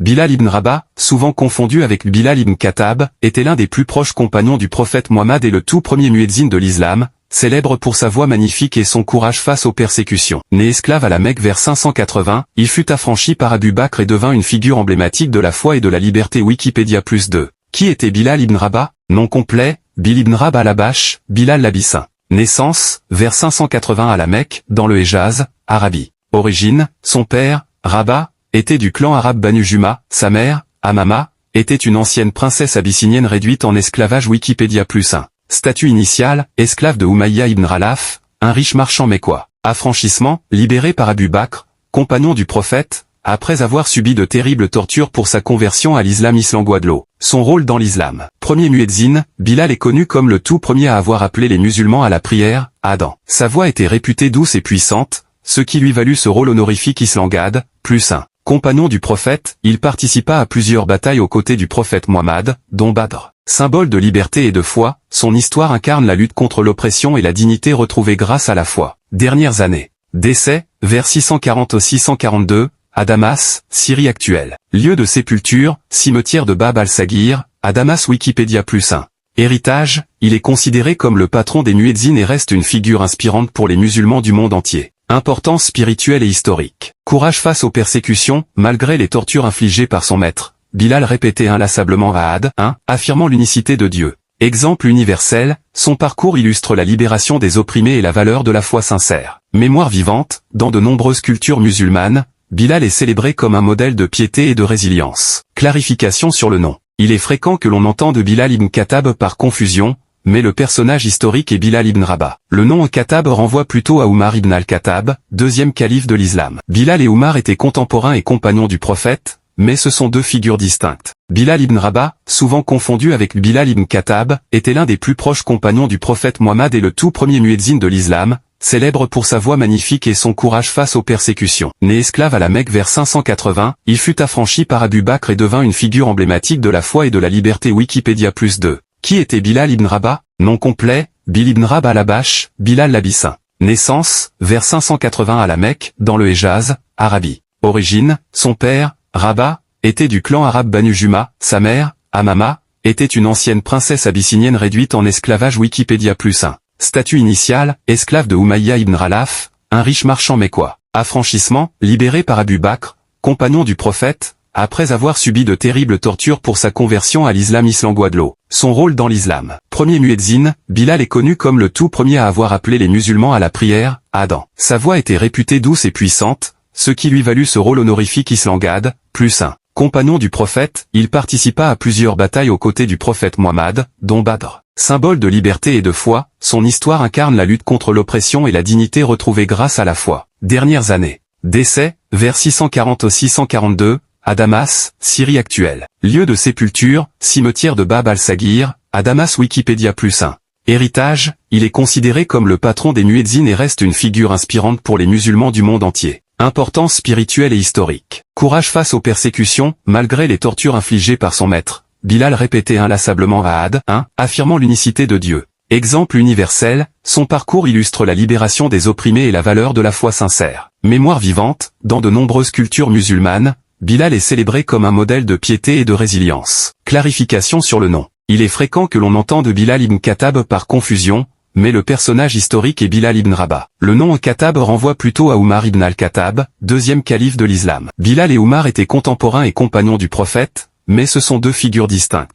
Bilal ibn Rabah, souvent confondu avec Bilal ibn Khattab, était l'un des plus proches compagnons du prophète Mohammed et le tout premier muezzin de l'islam, célèbre pour sa voix magnifique et son courage face aux persécutions. Né esclave à la Mecque vers 580, il fut affranchi par Abu Bakr et devint une figure emblématique de la foi et de la liberté. Wikipédia +2. Qui était Bilal ibn Rabah? Nom complet, Bil ibn Rabah al-Habash, Bilal l'Abyssin. Naissance, vers 580 à la Mecque, dans le Héjaz, Arabie. Origine, son père, Rabah, était du clan arabe Banu Juma, sa mère, Amama, était une ancienne princesse abyssinienne réduite en esclavage. Wikipédia +1. Statut initial, esclave de Umayya ibn Khalaf, un riche marchand mécois. Affranchissement, libéré par Abu Bakr, compagnon du prophète, après avoir subi de terribles tortures pour sa conversion à l'islam islam-Guadeloupe. Son rôle dans l'islam. Premier muezzin, Bilal est connu comme le tout premier à avoir appelé les musulmans à la prière, Adam. Sa voix était réputée douce et puissante, ce qui lui valut ce rôle honorifique Islamgad, +1. Compagnon du prophète, il participa à plusieurs batailles aux côtés du prophète Mohammed, dont Badr. Symbole de liberté et de foi, son histoire incarne la lutte contre l'oppression et la dignité retrouvée grâce à la foi. Dernières années. Décès, vers 640 au 642, à Damas, Syrie actuelle. Lieu de sépulture, cimetière de Bab al-Saghir, à Damas. Wikipédia +1. Héritage, il est considéré comme le patron des muezzins et reste une figure inspirante pour les musulmans du monde entier. Importance spirituelle et historique. Courage face aux persécutions, malgré les tortures infligées par son maître. Bilal répétait inlassablement Ahad, affirmant l'unicité de Dieu. Exemple universel, son parcours illustre la libération des opprimés et la valeur de la foi sincère. Mémoire vivante, dans de nombreuses cultures musulmanes, Bilal est célébré comme un modèle de piété et de résilience. Clarification sur le nom. Il est fréquent que l'on entende Bilal ibn Khattab par confusion, mais le personnage historique est Bilal ibn Rabah. Le nom Khattab renvoie plutôt à Omar ibn al-Khattab, deuxième calife de l'islam. Bilal et Omar étaient contemporains et compagnons du prophète, mais ce sont deux figures distinctes. Bilal ibn Rabah, souvent confondu avec Bilal ibn Khattab, était l'un des plus proches compagnons du prophète Mohammed et le tout premier muezzin de l'islam, célèbre pour sa voix magnifique et son courage face aux persécutions. Né esclave à la Mecque vers 580, il fut affranchi par Abu Bakr et devint une figure emblématique de la foi et de la liberté. Wikipédia +2. Qui était Bilal ibn Rabah? Nom complet, Bil ibn Rabah al-Habash, Bilal l'Abyssin. Naissance, vers 580 à la Mecque, dans le Héjaz, Arabie. Origine, son père, Rabah, était du clan arabe Banu Juma, sa mère, Amama, était une ancienne princesse abyssinienne réduite en esclavage. Wikipédia +1. Statut initial, esclave de Umayya ibn Khalaf, un riche marchand mécois. Affranchissement, libéré par Abu Bakr, compagnon du prophète, après avoir subi de terribles tortures pour sa conversion à l'islam islam-Guadeloupe. Son rôle dans l'islam. Premier muezzin, Bilal est connu comme le tout premier à avoir appelé les musulmans à la prière, Adam. Sa voix était réputée douce et puissante, ce qui lui valut ce rôle honorifique Islamgad, +1. Compagnon du prophète, il participa à plusieurs batailles aux côtés du prophète Mohammed, dont Badr. Symbole de liberté et de foi, son histoire incarne la lutte contre l'oppression et la dignité retrouvée grâce à la foi. Dernières années. Décès, vers 640 au 642, à Damas, Syrie actuelle. Lieu de sépulture, cimetière de Bab al-Saghir, à Damas. Wikipédia +1. Héritage, il est considéré comme le patron des muezzins et reste une figure inspirante pour les musulmans du monde entier. Importance spirituelle et historique. Courage face aux persécutions, malgré les tortures infligées par son maître. Bilal répétait inlassablement Ahad, affirmant l'unicité de Dieu. Exemple universel, son parcours illustre la libération des opprimés et la valeur de la foi sincère. Mémoire vivante, dans de nombreuses cultures musulmanes, Bilal est célébré comme un modèle de piété et de résilience. Clarification sur le nom. Il est fréquent que l'on entende Bilal ibn Khattab par confusion, mais le personnage historique est Bilal ibn Rabah. Le nom Khattab renvoie plutôt à Omar ibn al-Khattab, deuxième calife de l'islam. Bilal et Omar étaient contemporains et compagnons du prophète, mais ce sont deux figures distinctes.